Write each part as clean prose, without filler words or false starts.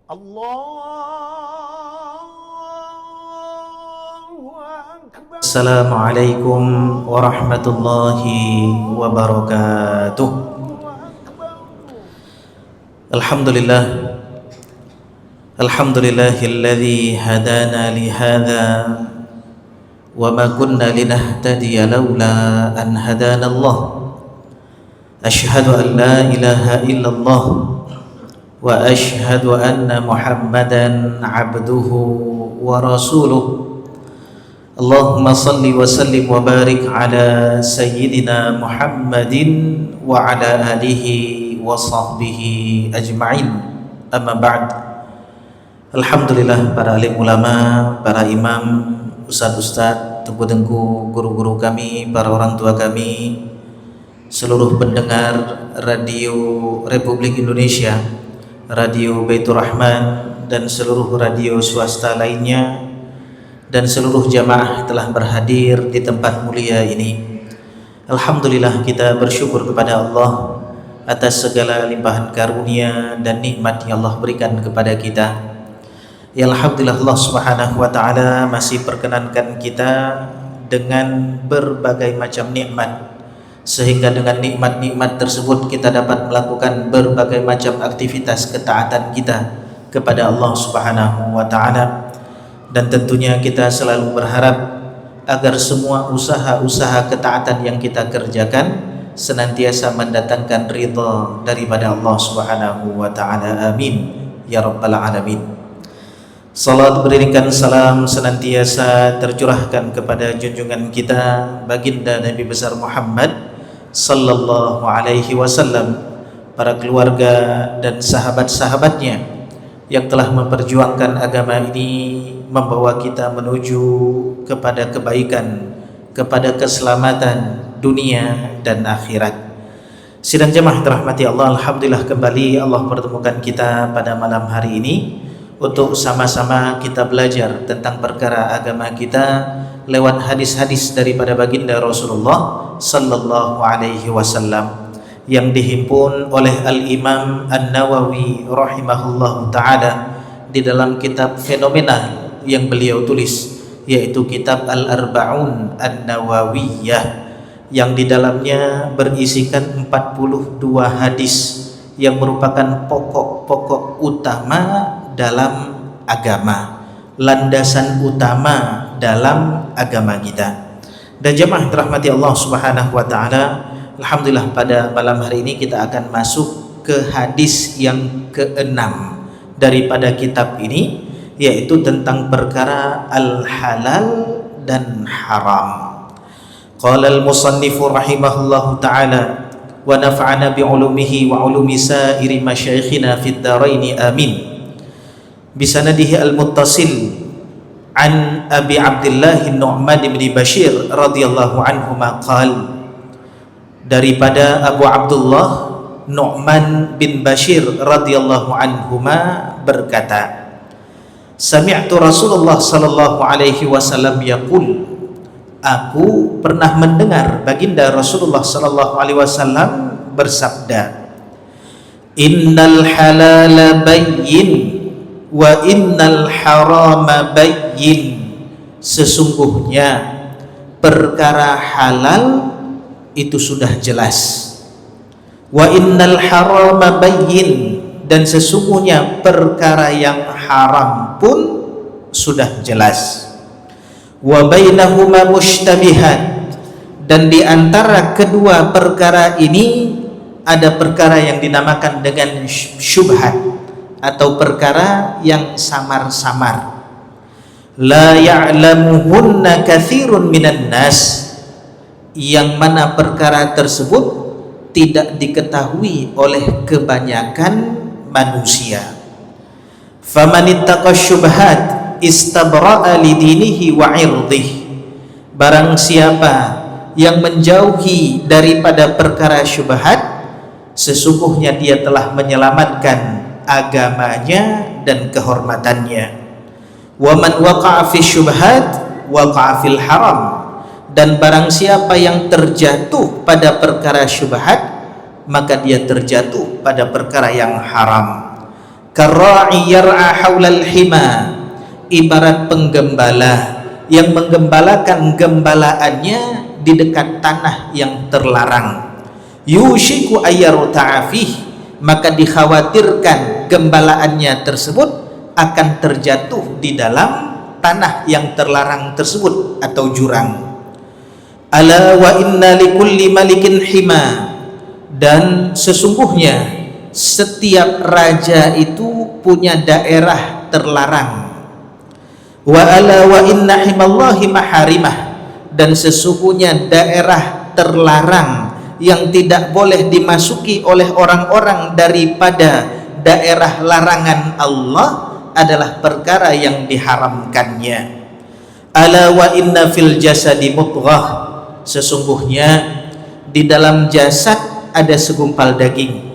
Assalamualaikum warahmatullahi wabarakatuh. Alhamdulillah, alhamdulillahilladzi hadana li hadza wa ma kunna linahtadiya laula an hadana Allah. Asyhadu an la ilaha illallah wa asyhadu anna Muhammadan abduhu wa rasuluh. Allahumma salli wa sallim wa barik ala sayyidina Muhammadin wa ala alihi wa sahbihi ajma'in. Amma ba'd. Alhamdulillah, para alim ulama, para imam, ustaz-ustaz, tengku-tengku, guru-guru kami, para orang tua kami, seluruh pendengar Radio Republik Indonesia, Radio Baitur Rahman, dan seluruh radio swasta lainnya, dan seluruh jamaah telah berhadir di tempat mulia ini. Alhamdulillah, kita bersyukur kepada Allah atas segala limpahan karunia dan nikmat yang Allah berikan kepada kita. Ya Alhamdulillah, Allah Subhanahu wa ta'ala masih perkenankan kita dengan berbagai macam nikmat, sehingga dengan nikmat-nikmat tersebut kita dapat melakukan berbagai macam aktivitas ketaatan kita kepada Allah Subhanahu wa ta'ala. Dan tentunya kita selalu berharap agar semua usaha-usaha ketaatan yang kita kerjakan senantiasa mendatangkan ridha daripada Allah Subhanahu wa ta'ala. Amin ya rabbal alamin. Salat beriringkan salam senantiasa tercurahkan kepada junjungan kita baginda Nabi besar Muhammad sallallahu alaihi wasallam, para keluarga dan sahabat-sahabatnya yang telah memperjuangkan agama ini, membawa kita menuju kepada kebaikan, kepada keselamatan dunia dan akhirat. Sidang jemaah dirahmati Allah, alhamdulillah kembali Allah pertemukan kita pada malam hari ini untuk sama-sama kita belajar tentang perkara agama kita lewat hadis-hadis daripada baginda Rasulullah sallallahu alaihi wasallam yang dihimpun oleh Al-Imam An-Nawawi rahimahullahu ta'ala di dalam kitab fenomenal yang beliau tulis, yaitu kitab Al-Arba'un An-Nawawiyah, yang di dalamnya berisikan 42 hadis yang merupakan pokok-pokok utama dalam agama, landasan utama dalam agama kita. Dan jemaah dirahmati Allah Subhanahu wa ta'ala, alhamdulillah pada malam hari ini kita akan masuk ke hadis yang ke-6 daripada kitab ini, yaitu tentang perkara al-halal dan haram. Qala al-musannifu rahimahullahu ta'ala wa nafa'ana bi'ulumihi wa ulumi sa'iri masyayikhina fid daraini amin. Bisanadihi al-muttasil an Abi Abdullah Nu'man bin Bashir radhiyallahu anhuma qala, daripada Abu Abdullah Nu'man bin Bashir radhiyallahu anhuma berkata, sami'tu Rasulullah sallallahu alaihi wasallam yaqul, aku pernah mendengar baginda Rasulullah sallallahu alaihi wasallam bersabda, innal halala bayyin wa innal harama bayyin, sesungguhnya perkara halal itu sudah jelas, wa innal harama bayyin, dan sesungguhnya perkara yang haram pun sudah jelas, wa bainahuma mushtabihat, dan di antara kedua perkara ini ada perkara yang dinamakan dengan syubhat atau perkara yang samar-samar. La ya'lamuhunna katsirun minan nas, yang mana perkara tersebut tidak diketahui oleh kebanyakan manusia. Famanittaqa syubhat istabra'a lidinihi wa 'irdihi, barang siapa yang menjauhi daripada perkara syubhat, sesungguhnya dia telah menyelamatkan agamanya dan kehormatannya. Wa man waqa'a fi syubhat waqa'a fil haram, dan barang siapa yang terjatuh pada perkara syubhat, maka dia terjatuh pada perkara yang haram. Karra'i yar'a haulal hima, ibarat penggembala yang menggembalakan gembalaannya di dekat tanah yang terlarang. Yushiku ayyaru ta'afih, maka dikhawatirkan gembalaannya tersebut akan terjatuh di dalam tanah yang terlarang tersebut atau jurang. Ala wa inna likulli malikin hima, dan sesungguhnya setiap raja itu punya daerah terlarang. Wa ala wa inna himallahi maharimah, dan sesungguhnya daerah terlarang yang tidak boleh dimasuki oleh orang-orang daripada daerah larangan Allah adalah perkara yang diharamkannya. Ala wa inna fil jasadi mudghah, sesungguhnya di dalam jasad ada segumpal daging.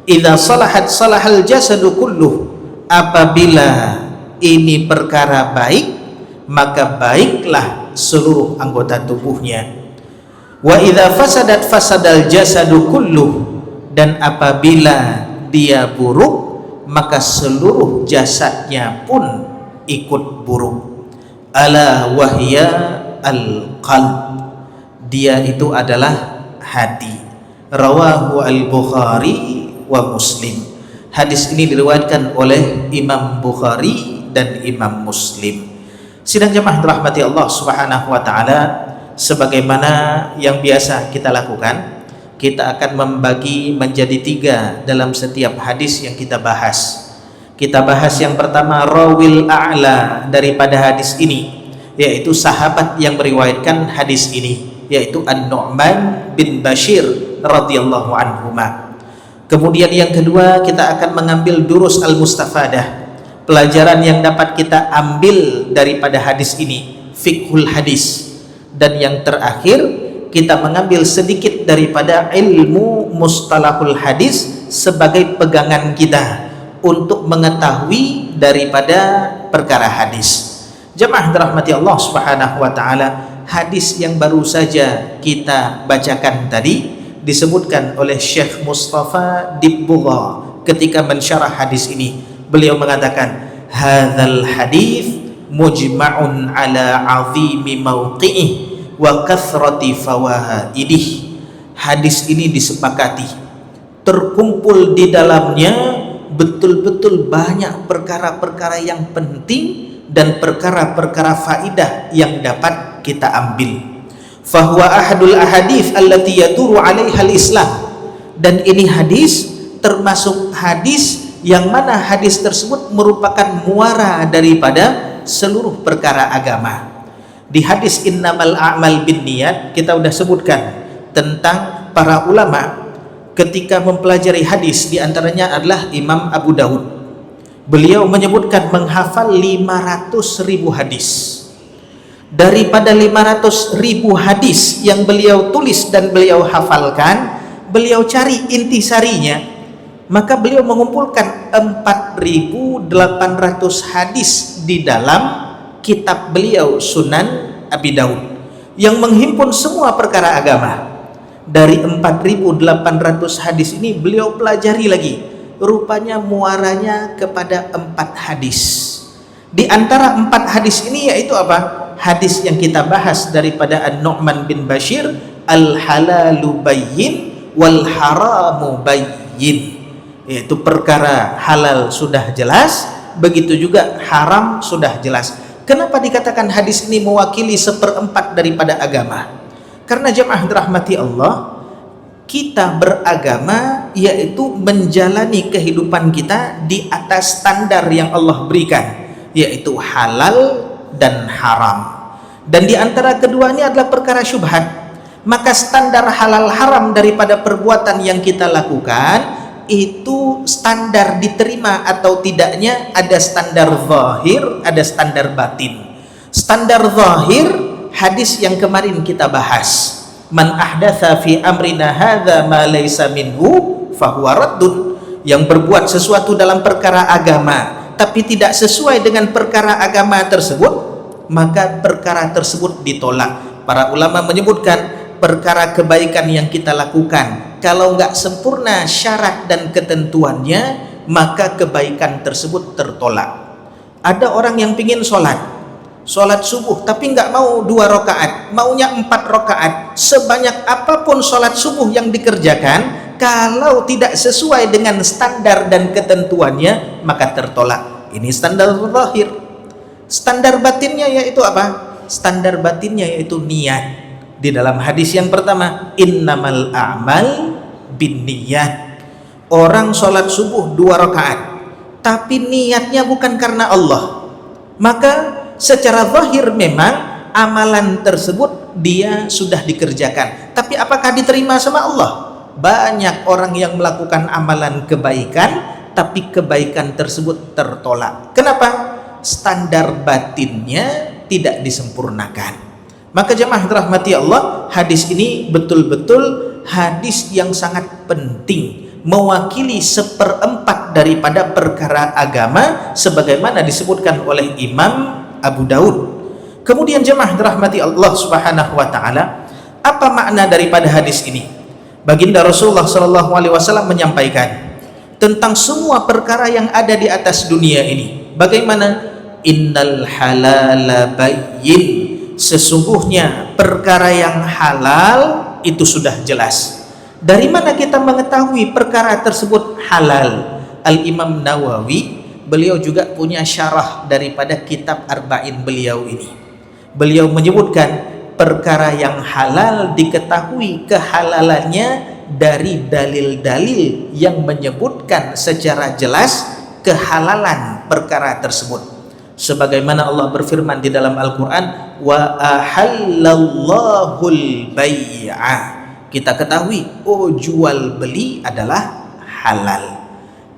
Idza salahat salahal jasadu kulluh, apabila ini perkara baik maka baiklah seluruh anggota tubuhnya. Wa idza fasadat fasadal jasadu kulluh, dan apabila dia buruk maka seluruh jasadnya pun ikut buruk. Ala wahya al-qalb, dia itu adalah hati. Rawahu al-Bukhari wa Muslim, hadis ini diriwayatkan oleh Imam Bukhari dan Imam Muslim. Sidang jemaah dirahmati Allah Subhanahu wa taala, sebagaimana yang biasa kita lakukan, kita akan membagi menjadi 3 dalam setiap hadis yang kita bahas. Kita bahas yang pertama rawil a'la daripada hadis ini, yaitu sahabat yang meriwayatkan hadis ini, yaitu An-Nu'man bin Bashir radhiyallahu anhuma. Kemudian yang kedua, kita akan mengambil durus al-mustafadah, pelajaran yang dapat kita ambil daripada hadis ini, fiqhul hadis. Dan yang terakhir, kita mengambil sedikit daripada ilmu mustalahul hadis sebagai pegangan kita untuk mengetahui daripada perkara hadis. Jemaah dirahmati Allah Subhanahu wa taala, hadis yang baru saja kita bacakan tadi disebutkan oleh Syekh Mustafa Dibbugha ketika mensyarah hadis ini. Beliau mengatakan, hadzal hadis mujma'un ala 'azimi mawqi'ih wa kathrati fawaidih. Hadis ini disepakati, terkumpul di dalamnya betul-betul banyak perkara-perkara yang penting dan perkara-perkara faidah yang dapat kita ambil. Fahuwa ahadul ahadits allati yaduru 'alaiha al-Islam, dan ini hadis termasuk hadis yang mana hadis tersebut merupakan muara daripada seluruh perkara agama. Di hadis innamal a'mal binniyat kita sudah sebutkan tentang para ulama ketika mempelajari hadis, di antaranya adalah Imam Abu Daud. Beliau menyebutkan menghafal 500.000 hadis. Daripada 500.000 hadis yang beliau tulis dan beliau hafalkan, beliau cari intisarinya, maka beliau mengumpulkan 4.800 hadis di dalam kitab beliau Sunan Abi Daud yang menghimpun semua perkara agama. Dari 4.800 hadis ini beliau pelajari lagi, rupanya muaranya kepada 4 hadis. Di antara 4 hadis ini yaitu apa? Hadis yang kita bahas daripada An-Nu'man bin Bashir, al-halalu bayyin wal haramu bayyin, yaitu perkara halal sudah jelas, begitu juga haram sudah jelas. Kenapa dikatakan hadis ini mewakili 1/4 daripada agama? Karena jemaah dirahmati Allah, kita beragama yaitu menjalani kehidupan kita di atas standar yang Allah berikan, yaitu halal dan haram. Dan di antara kedua ini adalah perkara syubhat. Maka standar halal haram daripada perbuatan yang kita lakukan itu standar diterima atau tidaknya ada standar zahir, ada standar batin. Standar zahir, hadis yang kemarin kita bahas, man ahdatsa fi amrina hadza ma laysa minhu fahuwa raddun, yang berbuat sesuatu dalam perkara agama tapi tidak sesuai dengan perkara agama tersebut, maka perkara tersebut ditolak. Para ulama menyebutkan perkara kebaikan yang kita lakukan, kalau nggak sempurna syarat dan ketentuannya, maka kebaikan tersebut tertolak. Ada orang yang pingin sholat subuh tapi nggak mau 2 rakaat, maunya 4 rakaat. Sebanyak apapun sholat subuh yang dikerjakan, kalau tidak sesuai dengan standar dan ketentuannya, maka tertolak. Ini standar zahir. Standar batinnya yaitu apa? Standar batinnya yaitu niat. Di dalam hadis yang pertama, innamal a'mal binniyat. Orang sholat subuh 2 rakaat tapi niatnya bukan karena Allah, maka secara zahir memang amalan tersebut dia sudah dikerjakan, tapi apakah diterima sama Allah? Banyak orang yang melakukan amalan kebaikan tapi kebaikan tersebut tertolak. Kenapa? Standar batinnya tidak disempurnakan. Maka jemaah dirahmati Allah, hadis ini betul-betul hadis yang sangat penting, mewakili 1/4 daripada perkara agama sebagaimana disebutkan oleh Imam Abu Daud. Kemudian jemaah dirahmati Allah Subhanahu wa taala, apa makna daripada hadis ini? Baginda Rasulullah sallallahu alaihi wasallam menyampaikan tentang semua perkara yang ada di atas dunia ini. Bagaimana? Innal halala bayyin. Sesungguhnya perkara yang halal itu sudah jelas. Dari mana kita mengetahui perkara tersebut halal? Al-Imam Nawawi, beliau juga punya syarah daripada kitab Arba'in beliau ini. Beliau menyebutkan perkara yang halal diketahui kehalalannya dari dalil-dalil yang menyebutkan secara jelas kehalalan perkara tersebut. Sebagaimana Allah berfirman di dalam Al-Quran, wa ahallallahul bai'a. Kita ketahui, jual beli adalah halal.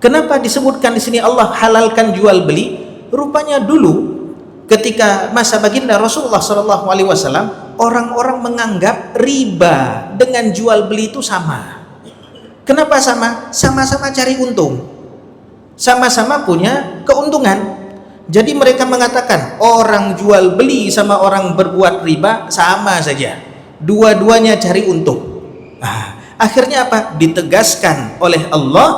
Kenapa disebutkan di sini Allah halalkan jual beli? Rupanya dulu ketika masa baginda Rasulullah SAW, orang-orang menganggap riba dengan jual beli itu sama. Kenapa sama? Sama-sama cari untung, sama-sama punya keuntungan. Jadi mereka mengatakan orang jual beli sama orang berbuat riba sama saja, dua-duanya cari untung. Akhirnya apa? Ditegaskan oleh Allah,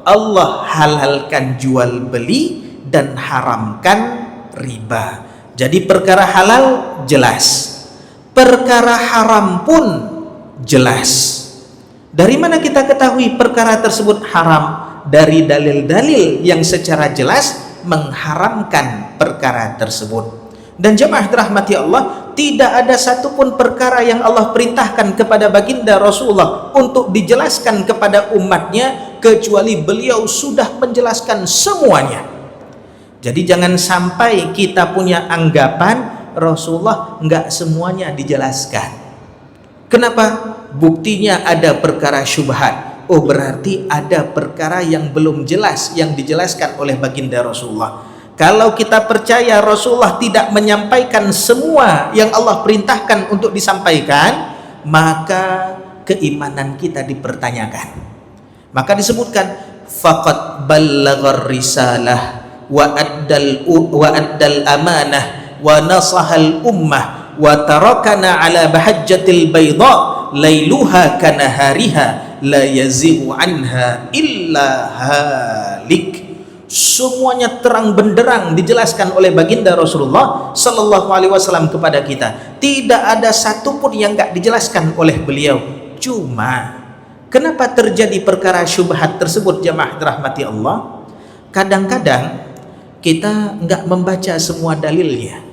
Allah halalkan jual beli dan haramkan riba. Jadi perkara halal jelas, perkara haram pun jelas. Dari mana kita ketahui perkara tersebut haram? Dari dalil-dalil yang secara jelas mengharamkan perkara tersebut. Dan jemaah dirahmati Allah, tidak ada satupun perkara yang Allah perintahkan kepada baginda Rasulullah untuk dijelaskan kepada umatnya kecuali beliau sudah menjelaskan semuanya. Jadi jangan sampai kita punya anggapan Rasulullah enggak semuanya dijelaskan. Kenapa? Buktinya ada perkara syubhat. Berarti ada perkara yang belum jelas yang dijelaskan oleh baginda Rasulullah. Kalau kita percaya Rasulullah tidak menyampaikan semua yang Allah perintahkan untuk disampaikan, maka keimanan kita dipertanyakan. Maka disebutkan faqad ballaghar risalah wa addal amanah wa nasahal ummah wa tarakana ala bahajjatil bayda lailuha kanahariha la yazighu anha illa halik. Semuanya terang benderang dijelaskan oleh baginda Rasulullah sallallahu alaihi wasallam kepada kita. Tidak ada satupun yang enggak dijelaskan oleh beliau. Cuma kenapa terjadi perkara syubhat tersebut jemaah dirahmati Allah? Kadang-kadang kita enggak membaca semua dalilnya.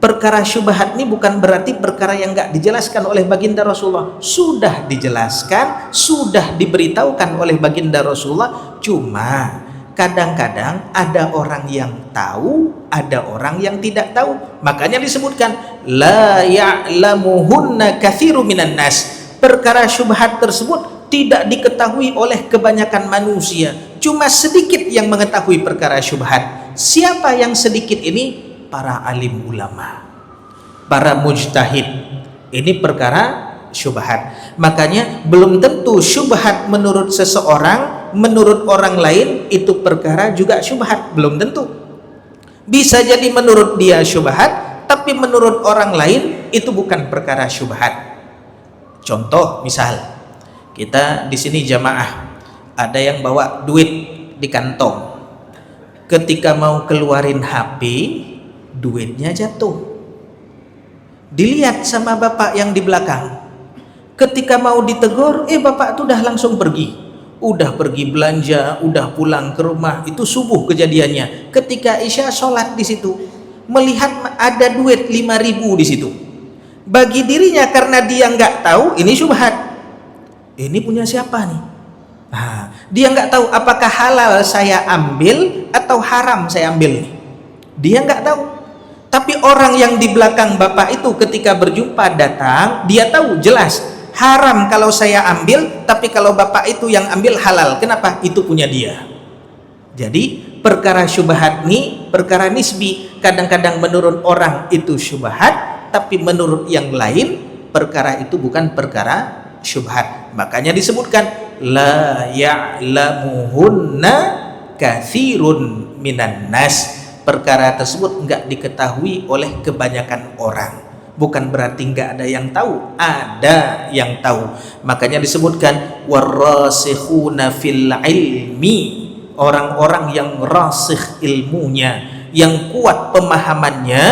Perkara syubhat ini bukan berarti perkara yang enggak dijelaskan oleh baginda Rasulullah. Sudah dijelaskan, sudah diberitahukan oleh baginda Rasulullah. Cuma kadang-kadang ada orang yang tahu, ada orang yang tidak tahu. Makanya disebutkan la ya'lamuhunna katsiru minan nas. Perkara syubhat tersebut tidak diketahui oleh kebanyakan manusia. Cuma sedikit yang mengetahui perkara syubhat. Siapa yang sedikit ini? Para alim ulama, para mujtahid. Ini perkara syubhat. Makanya belum tentu syubhat menurut seseorang, menurut orang lain itu perkara juga syubhat. Belum tentu. Bisa jadi menurut dia syubhat, tapi menurut orang lain itu bukan perkara syubhat. Contoh misal, kita di sini jamaah, ada yang bawa duit di kantong. Ketika mau keluarin HP, duitnya jatuh. Dilihat sama bapak yang di belakang. Ketika mau ditegur, bapak tuh udah langsung pergi. Udah pergi belanja, udah pulang ke rumah. Itu subuh kejadiannya. Ketika Isya sholat di situ, melihat ada duit 5.000 di situ. Bagi dirinya karena dia nggak tahu ini syubhat. Ini punya siapa nih? Nah, dia nggak tahu apakah halal saya ambil atau haram saya ambil nih. Dia nggak tahu. Tapi orang yang di belakang bapak itu ketika berjumpa datang, dia tahu jelas haram kalau saya ambil, tapi kalau bapak itu yang ambil halal. Kenapa? Itu punya dia. Jadi perkara syubhat ini perkara nisbi. Kadang-kadang menurut orang itu syubhat, tapi menurut yang lain perkara itu bukan perkara syubhat. Makanya disebutkan la ya'lamuhunna katsirun minan nas. Perkara tersebut enggak diketahui oleh kebanyakan orang. Bukan berarti enggak ada yang tahu, ada yang tahu. Makanya disebutkan warasikhuna fil ilmi, orang-orang yang rasikh ilmunya, yang kuat pemahamannya,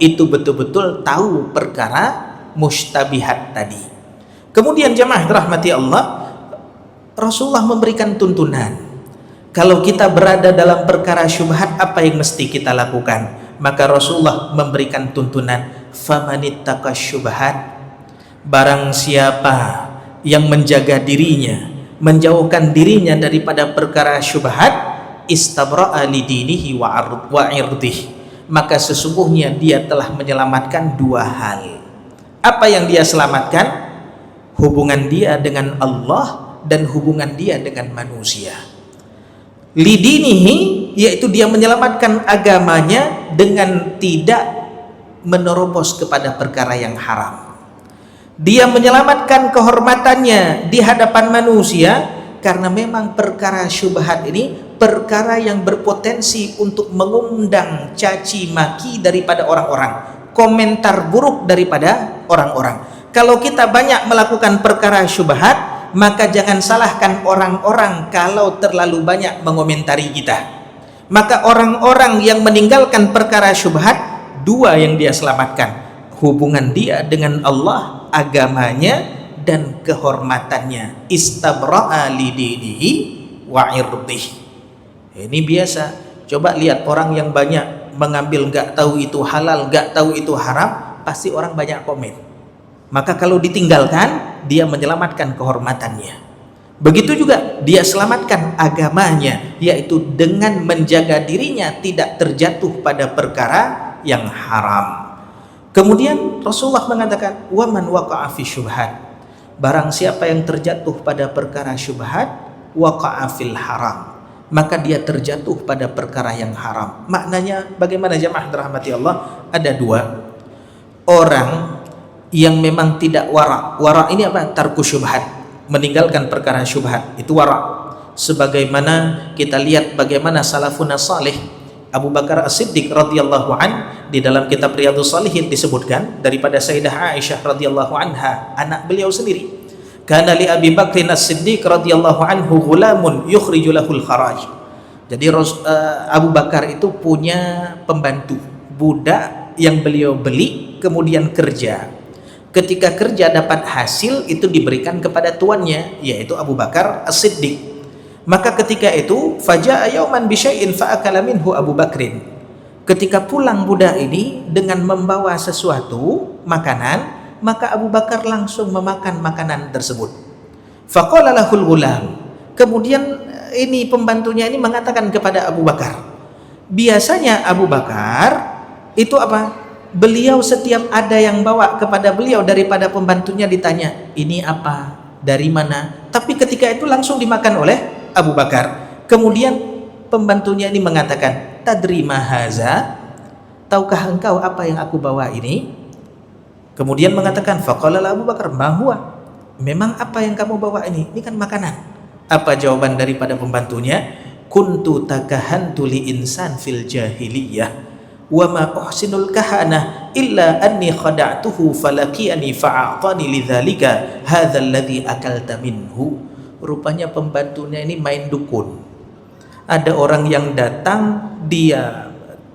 itu betul-betul tahu perkara mustabihat tadi. Kemudian jamaah rahmati Allah, Rasulullah memberikan tuntunan. Kalau kita berada dalam perkara syubhat, apa yang mesti kita lakukan? Maka Rasulullah memberikan tuntunan, famanittaqa syubhat, barang siapa yang menjaga dirinya, menjauhkan dirinya daripada perkara syubhat, istabra'a lidinihi wa irdih, maka sesungguhnya dia telah menyelamatkan dua hal. Apa yang dia selamatkan? Hubungan dia dengan Allah dan hubungan dia dengan manusia. Lidinihi, yaitu dia menyelamatkan agamanya dengan tidak menerobos kepada perkara yang haram. Dia menyelamatkan kehormatannya di hadapan manusia, karena memang perkara syubhat ini perkara yang berpotensi untuk mengundang caci maki daripada orang-orang, komentar buruk daripada orang-orang. Kalau kita banyak melakukan perkara syubhat, maka jangan salahkan orang-orang kalau terlalu banyak mengomentari kita. Maka orang-orang yang meninggalkan perkara syubhat, dua yang dia selamatkan, hubungan dia dengan Allah, agamanya dan kehormatannya. Istabra'a lidinihi wa irdih. Ini biasa. Coba lihat orang yang banyak mengambil nggak tahu itu halal, nggak tahu itu haram, pasti orang banyak komen. Maka kalau ditinggalkan, dia menyelamatkan kehormatannya. Begitu juga dia selamatkan agamanya, yaitu dengan menjaga dirinya tidak terjatuh pada perkara yang haram. Kemudian Rasulullah mengatakan, waman waqa'a fi syubhat, barang siapa yang terjatuh pada perkara syubhat, waqa'a fil haram, maka dia terjatuh pada perkara yang haram. Maknanya bagaimana jamaah dirahmati Allah? Ada dua. Orang yang memang tidak wara. Wara ini apa? Tarku syubhat, meninggalkan perkara syubhat, itu wara. Sebagaimana kita lihat bagaimana salafun salih, Abu Bakar As-Siddiq radhiyallahu an, di dalam kitab Riyadhus Shalihin disebutkan daripada Sayyidah Aisyah radhiyallahu anha, anak beliau sendiri, kana li Abi Bakr As-Siddiq radhiyallahu anhu ghulamun yukhriju lahul kharaj. Jadi Abu Bakar itu punya pembantu, budak yang beliau beli kemudian kerja. Ketika kerja dapat hasil, itu diberikan kepada tuannya, yaitu Abu Bakar As-Siddiq. Maka ketika itu faja'a yauman bi syai'in fa'akala minhu Abu Bakrin. Ketika pulang budak ini dengan membawa sesuatu makanan, maka Abu Bakar langsung memakan makanan tersebut. Faqala lahul ghulam. Kemudian ini pembantunya ini mengatakan kepada Abu Bakar. Biasanya Abu Bakar itu apa? Beliau setiap ada yang bawa kepada beliau daripada pembantunya ditanya, ini apa? Dari mana? Tapi ketika itu langsung dimakan oleh Abu Bakar. Kemudian pembantunya ini mengatakan, tadri ma haza? Tahukah engkau apa yang aku bawa ini? Kemudian mengatakan, faqala Abu Bakar, ma huwa? Memang apa yang kamu bawa ini? Ini kan makanan. Apa jawaban daripada pembantunya? Kuntu takahantu li insan fil jahiliyah wa ma uhsinul kahana illa anni khada'tuhu falaqiyani fa'atani lidzalika hadzal ladzi akalta minhu. Rupanya pembantunya ini main dukun. Ada orang yang datang, dia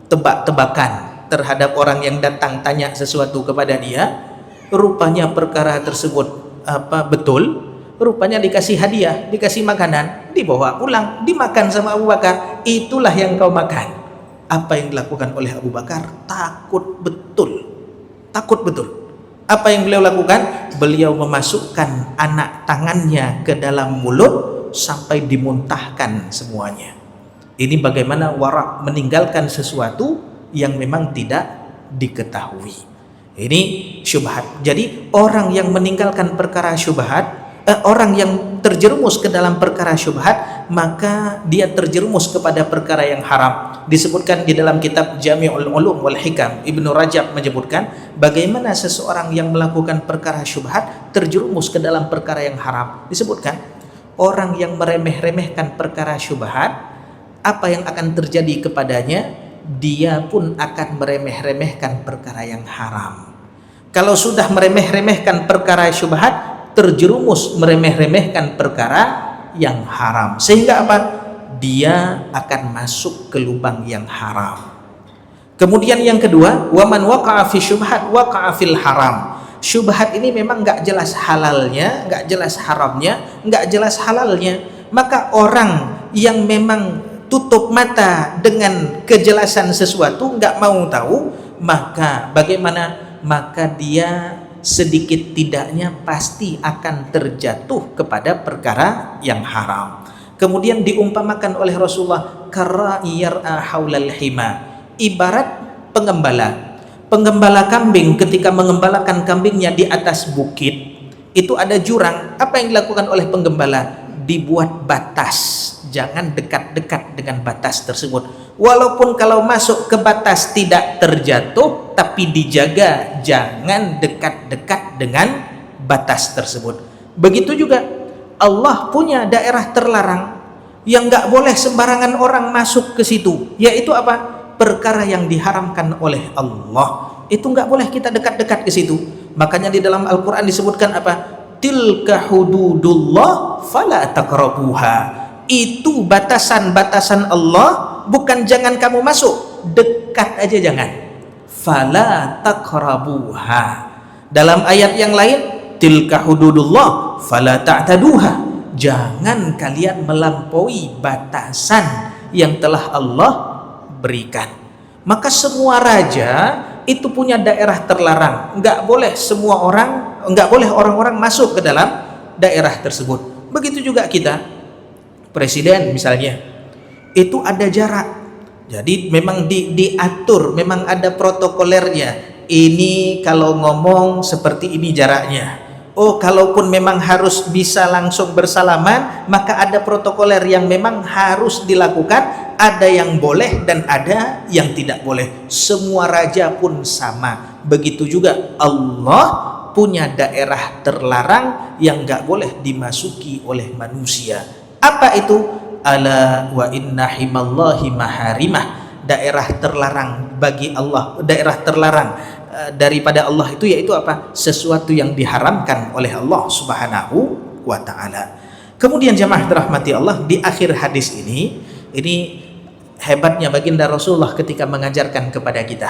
tebak-tebakan terhadap orang yang datang tanya sesuatu kepada dia, rupanya perkara tersebut betul, rupanya dikasih hadiah, dikasih makanan, dibawa pulang, dimakan sama Abu Bakar. Itulah yang kau makan. Apa yang dilakukan oleh Abu Bakar? Takut betul. Apa yang beliau lakukan? Beliau memasukkan anak tangannya ke dalam mulut sampai dimuntahkan semuanya. Ini bagaimana wara' meninggalkan sesuatu yang memang tidak diketahui. Ini syubhat. Jadi orang yang meninggalkan perkara syubhat, orang yang terjerumus ke dalam perkara syubhat, maka dia terjerumus kepada perkara yang haram. Disebutkan di dalam kitab Jami'ul Ulum wal Hikam, Ibnu Rajab menyebutkan bagaimana seseorang yang melakukan perkara syubhat terjerumus ke dalam perkara yang haram. Disebutkan orang yang meremeh-remehkan perkara syubhat, apa yang akan terjadi kepadanya? Dia pun akan meremeh-remehkan perkara yang haram. Kalau sudah meremeh-remehkan perkara syubhat, terjerumus meremeh-remehkan perkara yang haram, sehingga apa? Dia akan masuk ke lubang yang haram. Kemudian yang kedua, waman waqa'a fi syubhat waqa'a fil haram. Syubhat ini memang nggak jelas halalnya, nggak jelas haramnya, nggak jelas halalnya. Maka orang yang memang tutup mata dengan kejelasan sesuatu, nggak mau tahu, maka bagaimana? Maka dia sedikit tidaknya pasti akan terjatuh kepada perkara yang haram. Kemudian diumpamakan oleh Rasulullah karra'i yar'a haulal hima, ibarat penggembala kambing ketika mengembalakan kambingnya di atas bukit, itu ada jurang. Apa yang dilakukan oleh penggembala? Dibuat batas, jangan dekat-dekat dengan batas tersebut. Walaupun kalau masuk ke batas tidak terjatuh, tapi dijaga jangan dekat-dekat dengan batas tersebut. Begitu juga Allah punya daerah terlarang yang nggak boleh sembarangan orang masuk ke situ, yaitu apa? Perkara yang diharamkan oleh Allah, itu nggak boleh kita dekat-dekat ke situ. Makanya di dalam Al-Quran disebutkan apa? Tilka hududullah fala taqrabuha. Itu batasan-batasan Allah, bukan jangan kamu masuk, dekat aja jangan. Fala taqrabuha. Dalam ayat yang lain, tilka hududullah fala ta'taduha. Jangan kalian melampaui batasan yang telah Allah berikan. Maka semua raja itu punya daerah terlarang. Nggak boleh semua orang, nggak boleh orang-orang masuk ke dalam daerah tersebut. Begitu juga kita, presiden misalnya, itu ada jarak. Jadi memang diatur, memang ada protokolernya. Ini kalau ngomong seperti ini jaraknya. Oh, kalaupun memang harus bisa langsung bersalaman, maka ada protokoler yang memang harus dilakukan. Ada yang boleh dan ada yang tidak boleh. Semua raja pun sama. Begitu juga Allah punya daerah terlarang yang nggak boleh dimasuki oleh manusia. Apa itu? Ala wa inna himallahi maharimah. Daerah terlarang bagi Allah, daerah terlarang daripada Allah itu yaitu apa? Sesuatu yang diharamkan oleh Allah Subhanahu wa ta'ala. Kemudian jamaah dirahmati Allah, di akhir hadis ini hebatnya baginda Rasulullah ketika mengajarkan kepada kita.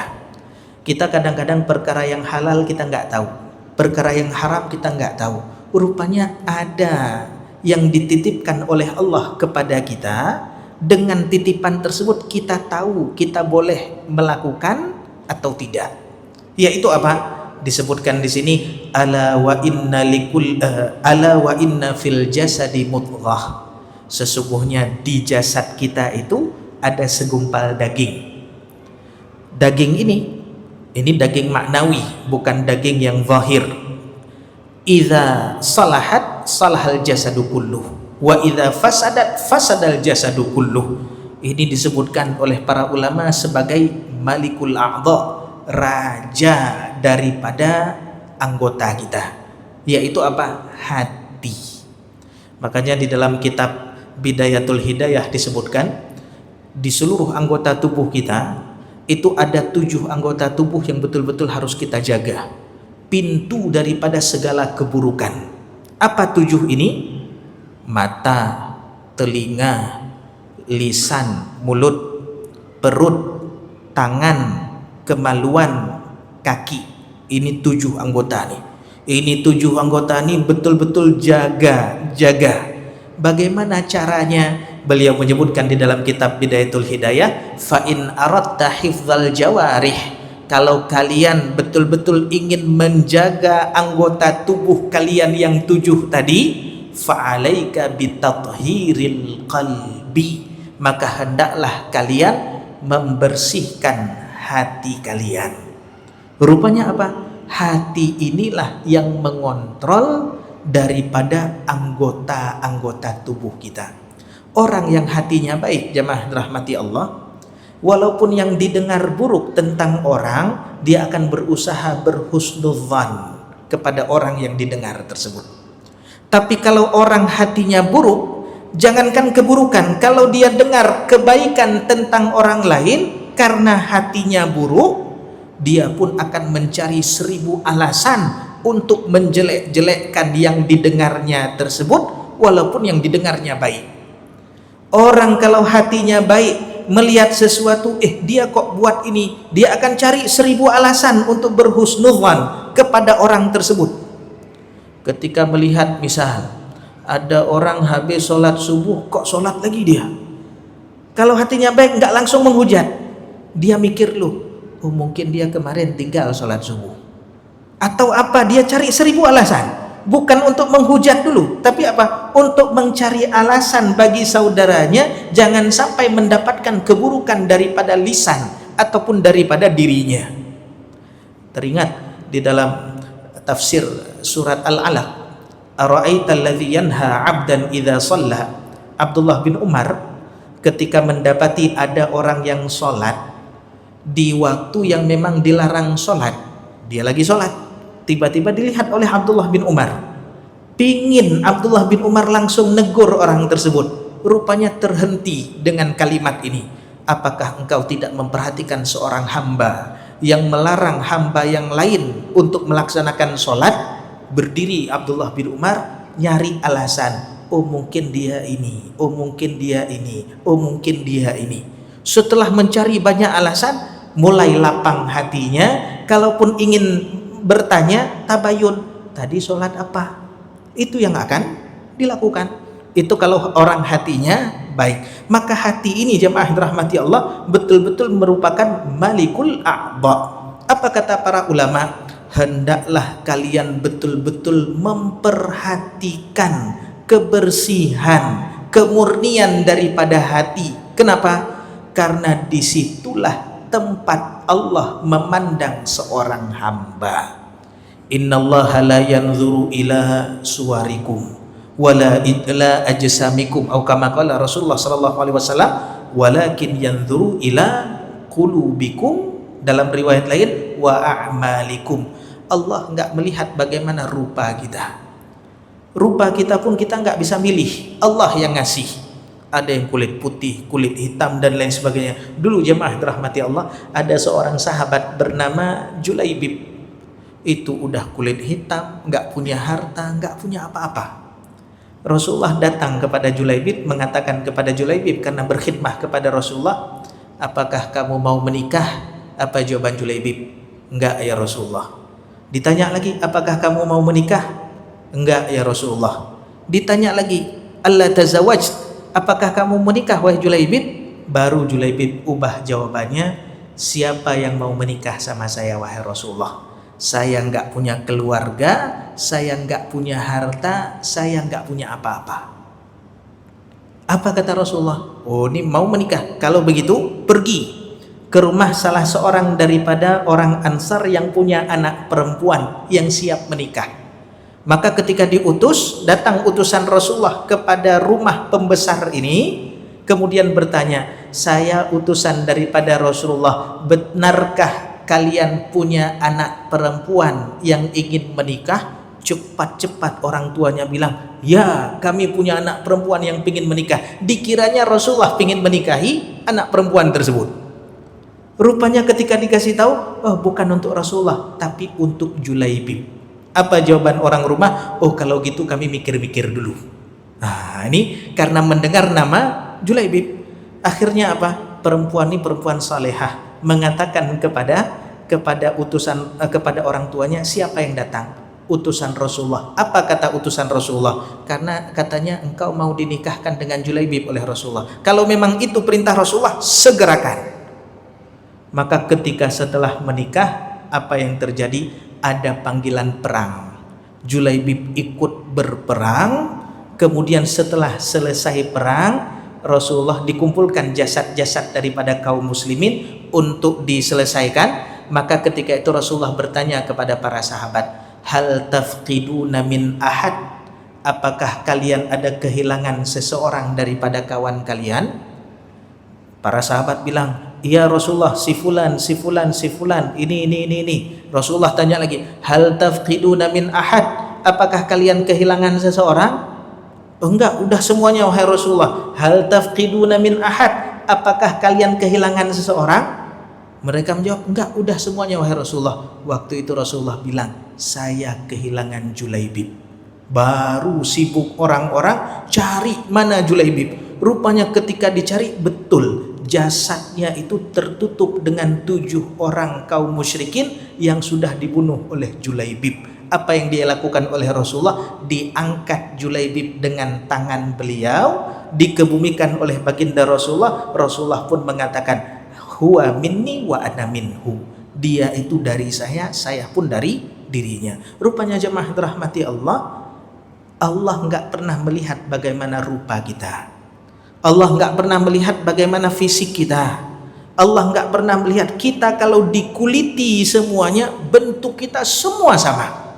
Kita kadang-kadang perkara yang halal kita nggak tahu, perkara yang haram kita nggak tahu. Rupanya ada yang dititipkan oleh Allah kepada kita. Dengan titipan tersebut kita tahu kita boleh melakukan atau tidak. Yaitu apa? Disebutkan di sini ala wa inna fil jasadi mudghah. Sesungguhnya di jasad kita itu ada segumpal daging. Daging ini daging maknawi, bukan daging yang zahir. Idza salahat salahal jasadu kulluh wa idza fasadat fasadal jasadu kulluh. Ini disebutkan oleh para ulama sebagai malikul a'dha, raja daripada anggota kita, yaitu apa? Hati. Makanya di dalam kitab Bidayatul Hidayah disebutkan di seluruh anggota tubuh kita itu ada 7 anggota tubuh yang betul-betul harus kita jaga, pintu daripada segala keburukan. Apa 7 ini? Mata, telinga, lisan, mulut, perut, tangan, kemaluan, kaki. Ini 7 anggota nih. Ini 7 anggota nih betul-betul jaga. Bagaimana caranya? Beliau menyebutkan di dalam kitab Bidayatul Hidayah, fa in aradta hifdzal jawarih, kalau kalian betul-betul ingin menjaga anggota tubuh kalian yang 7 tadi, fa'alaika bitathhiril qalbi, maka hendaklah kalian membersihkan hati kalian. Rupanya apa? Hati inilah yang mengontrol daripada anggota-anggota tubuh kita. Orang yang hatinya baik, jemaah rahmati Allah, walaupun yang didengar buruk tentang orang, dia akan berusaha berhusnudzan kepada orang yang didengar tersebut. Tapi kalau orang hatinya buruk, jangankan keburukan, kalau dia dengar kebaikan tentang orang lain, karena hatinya buruk, dia pun akan mencari 1000 alasan untuk menjelek-jelekkan yang didengarnya tersebut, walaupun yang didengarnya baik. Orang kalau hatinya baik, melihat sesuatu, dia kok buat ini, dia akan cari 1000 alasan untuk berhusnudzan kepada orang tersebut. Ketika melihat misal ada orang habis sholat subuh, kok sholat lagi dia, kalau hatinya baik nggak langsung menghujat, dia mikir loh, oh mungkin dia kemarin tinggal sholat subuh, atau apa, dia cari 1000 alasan. Bukan untuk menghujat dulu, tapi apa? Untuk mencari alasan bagi saudaranya jangan sampai mendapatkan keburukan daripada lisan ataupun daripada dirinya. Teringat di dalam tafsir surat Al-Alaq, ara'aita alladzi yanha 'abdan idza shalla, Abdullah bin Umar ketika mendapati ada orang yang sholat di waktu yang memang dilarang sholat, dia lagi sholat, tiba-tiba dilihat oleh Abdullah bin Umar. Pingin Abdullah bin Umar langsung negur orang tersebut, rupanya terhenti dengan kalimat ini, apakah engkau tidak memperhatikan seorang hamba yang melarang hamba yang lain untuk melaksanakan sholat? Berdiri Abdullah bin Umar nyari alasan, oh mungkin dia ini, oh mungkin dia ini, oh mungkin dia ini. Setelah mencari banyak alasan, mulai lapang hatinya. Kalaupun ingin bertanya, tabayun, tadi sholat apa? Itu yang akan dilakukan. Itu kalau orang hatinya baik. Maka hati ini, jemaah rahmati Allah, betul-betul merupakan malikul a'dha. Apa kata para ulama? Hendaklah kalian betul-betul memperhatikan kebersihan, kemurnian daripada hati. Kenapa? Karena disitulah tempat Allah memandang seorang hamba. Innallaha la yanzuru ila suwarikum wala ila ajsamikum, atau kama qala Rasulullah sallallahu alaihi wasallam, walakin yanzuru ila qulubikum, dalam riwayat lain wa a'malikum. Allah enggak melihat bagaimana rupa kita. Rupa kita pun kita enggak bisa milih, Allah yang ngasih. Ada yang kulit putih, kulit hitam dan lain sebagainya. Dulu jemaah rahmati Allah, ada seorang sahabat bernama Julaibib. Itu udah kulit hitam, nggak punya harta, nggak punya apa-apa. Rasulullah datang kepada Julaibib, mengatakan kepada Julaibib karena berkhidmah kepada Rasulullah, apakah kamu mau menikah? Apa jawaban Julaibib? Enggak ya Rasulullah. Ditanya lagi, apakah kamu mau menikah? Enggak ya Rasulullah. Ditanya lagi, alla tazawaj, apakah kamu menikah wahai Julaibib? Baru Julaibib ubah jawabannya, siapa yang mau menikah sama saya wahai Rasulullah? Saya nggak punya keluarga, saya nggak punya harta, saya nggak punya apa-apa. Apa kata Rasulullah? Oh, ini mau menikah. Kalau begitu pergi ke rumah salah seorang daripada orang Ansar yang punya anak perempuan yang siap menikah. Maka ketika diutus, datang utusan Rasulullah kepada rumah pembesar ini, kemudian bertanya, saya utusan daripada Rasulullah, benarkah kalian punya anak perempuan yang ingin menikah? Cepat-cepat orang tuanya bilang, ya kami punya anak perempuan yang ingin menikah. Dikiranya Rasulullah ingin menikahi anak perempuan tersebut. Rupanya ketika dikasih tahu, oh bukan untuk Rasulullah, tapi untuk Julaibib. Apa jawaban orang rumah? Oh kalau gitu kami mikir-mikir dulu. Nah ini karena mendengar nama Julaibib. Akhirnya apa? Perempuan ini perempuan salehah mengatakan kepada kepada orang tuanya, siapa yang datang? Utusan Rasulullah. Apa kata utusan Rasulullah? Karena katanya engkau mau dinikahkan dengan Julaibib oleh Rasulullah. Kalau memang itu perintah Rasulullah, segerakan. Maka ketika setelah menikah, apa yang terjadi? Ada panggilan perang. Julaibib ikut berperang. Kemudian setelah selesai perang, Rasulullah dikumpulkan jasad-jasad daripada kaum muslimin untuk diselesaikan. Maka ketika itu Rasulullah bertanya kepada para sahabat, hal tafqiduna min ahad, apakah kalian ada kehilangan seseorang daripada kawan kalian? Para sahabat bilang, iya Rasulullah, si fulan, ini. Rasulullah tanya lagi, hal tafqiduna min ahad, apakah kalian kehilangan seseorang? Enggak, udah semuanya wahai Rasulullah. Hal tafqiduna min ahad, apakah kalian kehilangan seseorang? Mereka menjawab, enggak, udah semuanya wahai Rasulullah. Waktu itu Rasulullah bilang, saya kehilangan Julaibib. Baru sibuk orang-orang cari mana Julaibib. Rupanya ketika dicari, betul jasadnya itu tertutup dengan 7 orang kaum musyrikin yang sudah dibunuh oleh Julaibib. Apa yang dia lakukan oleh Rasulullah? Diangkat Julaibib dengan tangan beliau, dikebumikan oleh baginda Rasulullah. Rasulullah pun mengatakan, huwa minni wa ana minhu. Dia itu dari saya pun dari dirinya. Rupanya jemaah dirahmati Allah, Allah enggak pernah melihat bagaimana rupa kita. Allah enggak pernah melihat bagaimana fisik kita. Allah enggak pernah melihat kita kalau dikuliti semuanya, bentuk kita semua sama.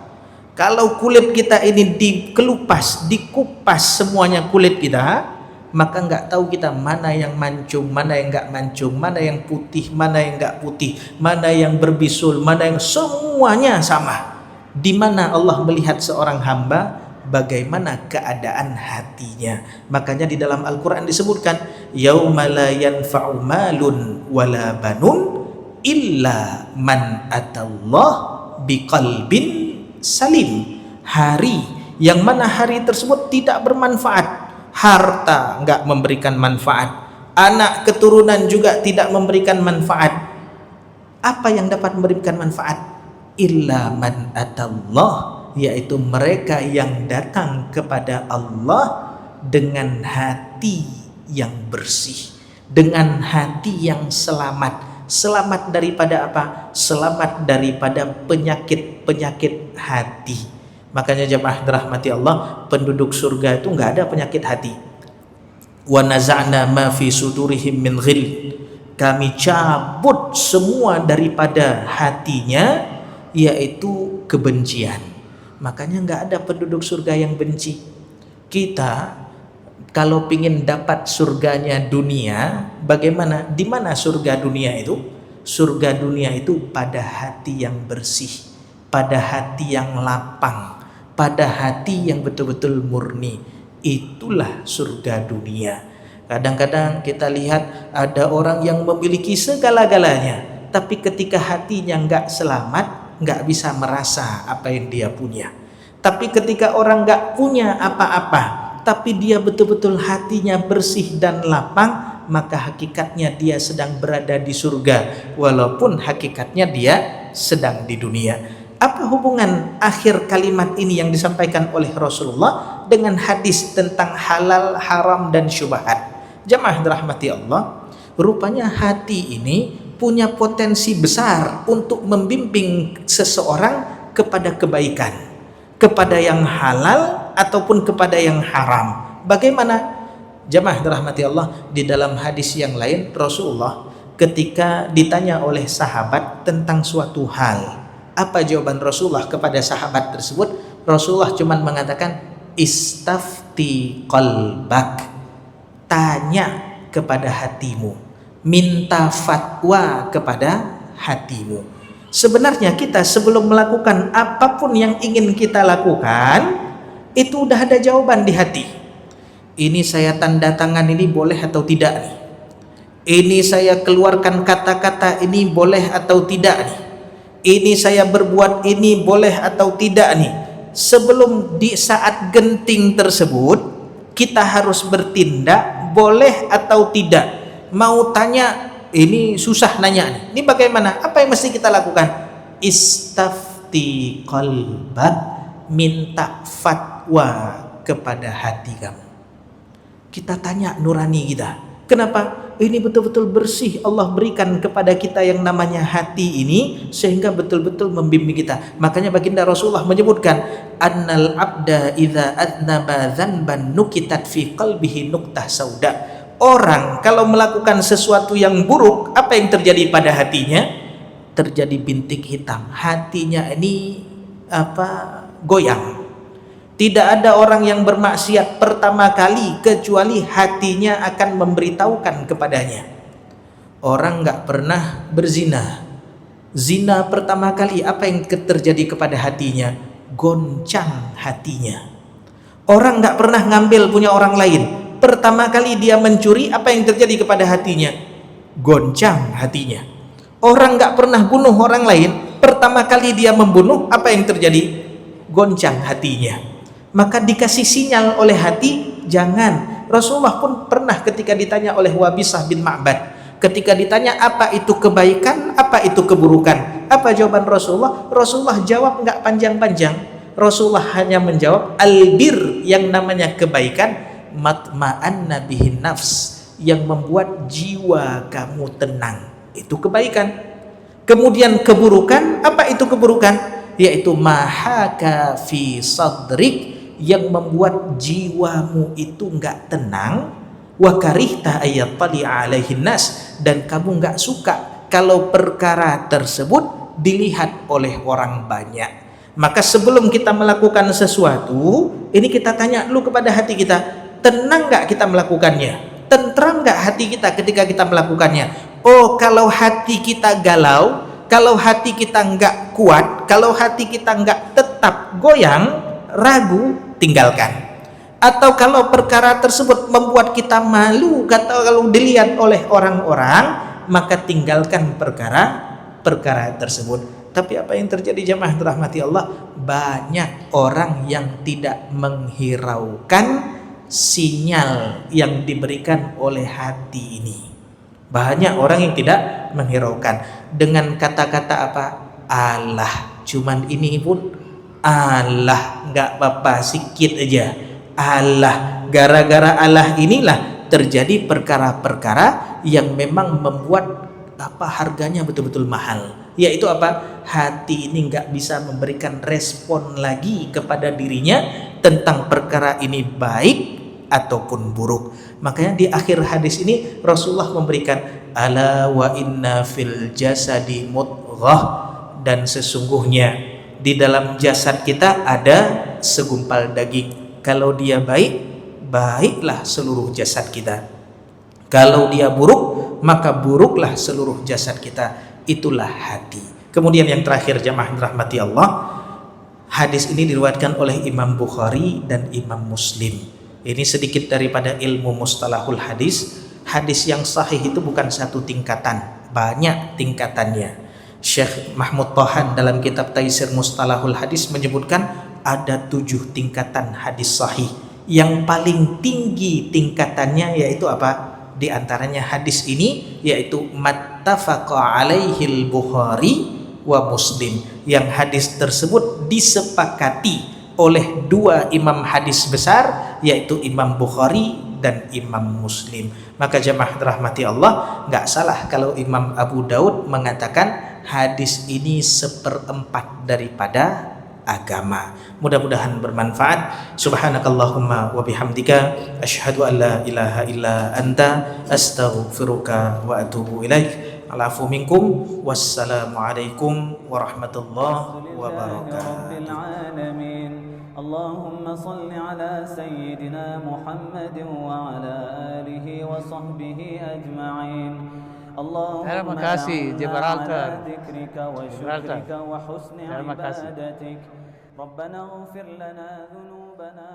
Kalau kulit kita ini dikelupas, dikupas semuanya kulit kita, maka enggak tahu kita mana yang mancung, mana yang enggak mancung, mana yang putih, mana yang enggak putih, mana yang berbisul, mana yang semuanya sama. Di mana Allah melihat seorang hamba, bagaimana keadaan hatinya. Makanya di dalam Al-Quran disebutkan, yauma la yanfa'u malun wala banun illa man atallah biqalbin salim. Hari yang mana hari tersebut tidak bermanfaat. Harta enggak memberikan manfaat, anak keturunan juga tidak memberikan manfaat. Apa yang dapat memberikan manfaat? Illa man atallah, yaitu mereka yang datang kepada Allah dengan hati yang bersih, dengan hati yang selamat. Selamat daripada apa? Selamat daripada penyakit-penyakit hati. Makanya jemaah dirahmati Allah, penduduk surga itu enggak ada penyakit hati. Wa naza'na ma fi sudurihim min ghil. Kami cabut semua daripada hatinya, yaitu kebencian. Makanya enggak ada penduduk surga yang benci. Kita kalau ingin dapat surganya dunia, bagaimana? Di mana surga dunia itu? Surga dunia itu pada hati yang bersih, pada hati yang lapang, pada hati yang betul-betul murni. Itulah surga dunia. Kadang-kadang kita lihat ada orang yang memiliki segala-galanya, tapi ketika hatinya enggak selamat, enggak bisa merasa apa yang dia punya. Tapi ketika orang enggak punya apa-apa, tapi dia betul-betul hatinya bersih dan lapang, maka hakikatnya dia sedang berada di surga, walaupun hakikatnya dia sedang di dunia. Apa hubungan akhir kalimat ini yang disampaikan oleh Rasulullah dengan hadis tentang halal, haram, dan syubhat? Jemaah dirahmati Allah, rupanya hati ini punya potensi besar untuk membimbing seseorang kepada kebaikan, kepada yang halal ataupun kepada yang haram. Bagaimana? Jemaah dirahmati Allah, di dalam hadis yang lain Rasulullah ketika ditanya oleh sahabat tentang suatu hal, apa jawaban Rasulullah kepada sahabat tersebut? Rasulullah cuma mengatakan, istafti qalbak, tanya kepada hatimu, minta fatwa kepada hatimu. Sebenarnya kita sebelum melakukan apapun yang ingin kita lakukan, itu udah ada jawaban di hati. Ini saya tanda tangan ini boleh atau tidak nih? Ini saya keluarkan kata-kata ini boleh atau tidak nih? Ini saya berbuat ini boleh atau tidak nih? Sebelum di saat genting tersebut, kita harus bertindak boleh atau tidak. Mau tanya, ini susah nanya nih. Ini bagaimana? Apa yang mesti kita lakukan? Istafti qalbak, minta fatwa kepada hati kamu. Kita tanya nurani kita. Kenapa? Ini betul-betul bersih Allah berikan kepada kita yang namanya hati ini, sehingga betul-betul membimbing kita. Makanya baginda Rasulullah menyebutkan, annal abda idza adnaba dzanban nukitat fi qalbihi nuqtah sauda. Orang kalau melakukan sesuatu yang buruk, apa yang terjadi pada hatinya? Terjadi bintik hitam. Hatinya ini goyang. Tidak ada orang yang bermaksiat pertama kali kecuali hatinya akan memberitahukan kepadanya. Orang nggak pernah berzina. Zina pertama kali, apa yang terjadi kepada hatinya? Goncang hatinya. Orang nggak pernah ngambil punya orang lain. Pertama kali dia mencuri, apa yang terjadi kepada hatinya? Goncang hatinya. Orang nggak pernah bunuh orang lain. Pertama kali dia membunuh, apa yang terjadi? Goncang hatinya. Maka dikasih sinyal oleh hati, jangan. Rasulullah pun pernah ketika ditanya oleh Wabisah bin Ma'bad, ketika ditanya apa itu kebaikan, apa itu keburukan, apa jawaban Rasulullah? Rasulullah jawab nggak panjang-panjang. Rasulullah hanya menjawab, albir, yang namanya kebaikan, matma'anna bihin nafs, yang membuat jiwa kamu tenang, itu kebaikan. Kemudian keburukan, apa itu keburukan? Yaitu mahaka fi sadrik, yang membuat jiwamu itu enggak tenang, wa karihta ayattali alaihin nas, dan kamu enggak suka kalau perkara tersebut dilihat oleh orang banyak. Maka sebelum kita melakukan sesuatu, ini kita tanya dulu kepada hati kita, tenang enggak kita melakukannya? Tentram enggak hati kita ketika kita melakukannya? Oh, kalau hati kita galau, kalau hati kita enggak kuat, kalau hati kita enggak tetap goyang, ragu, tinggalkan. Atau kalau perkara tersebut membuat kita malu, kalau dilihat oleh orang-orang, maka tinggalkan perkara tersebut. Tapi apa yang terjadi jemaah dirahmati Allah? Banyak orang yang tidak menghiraukan sinyal yang diberikan oleh hati ini. Banyak orang yang tidak menghiraukan dengan kata-kata apa? Allah, cuman ini pun Allah, nggak apa-apa, sikit aja. Allah, gara-gara Allah inilah terjadi perkara-perkara yang memang membuat harganya betul-betul mahal. Yaitu apa? Hati ini nggak bisa memberikan respon lagi kepada dirinya tentang perkara ini baik ataupun buruk. Makanya di akhir hadis ini Rasulullah memberikan, ala wa inna fil jasadi mudghah, dan sesungguhnya di dalam jasad kita ada segumpal daging. Kalau dia baik, baiklah seluruh jasad kita. Kalau dia buruk, maka buruklah seluruh jasad kita. Itulah hati. Kemudian yang terakhir jamaah rahmati Allah, hadis ini diriwayatkan oleh Imam Bukhari dan Imam Muslim. Ini sedikit daripada ilmu mustalahul hadis. Hadis yang sahih itu bukan satu tingkatan, banyak tingkatannya. Syekh Mahmud Tohan dalam kitab Taisir Mustalahul Hadis menyebutkan ada 7 tingkatan hadis sahih. Yang paling tinggi tingkatannya yaitu apa? Di antaranya hadis ini yaitu mattafaqa alaihil Bukhari wa Muslim, yang hadis tersebut disepakati oleh 2 imam hadis besar, yaitu Imam Bukhari dan Imam Muslim. Maka jemaah rahmati Allah, nggak salah kalau Imam Abu Daud mengatakan hadis ini 1/4 daripada agama. Mudah-mudahan bermanfaat. Subhanakallahumma wa bihamdika asyhadu an la ilaha illa anta astaghfiruka wa atubu ilaik. Alafu minkum. Wassalamualaikum warahmatullahi wabarakatuh. اللهم صل على سيدنا محمد وعلى آله وصحبه أجمعين. Terima kasih Gibraltar. ذكرك وشكرك وحسن عبادتك. ربنا اغفر لنا ذنوبنا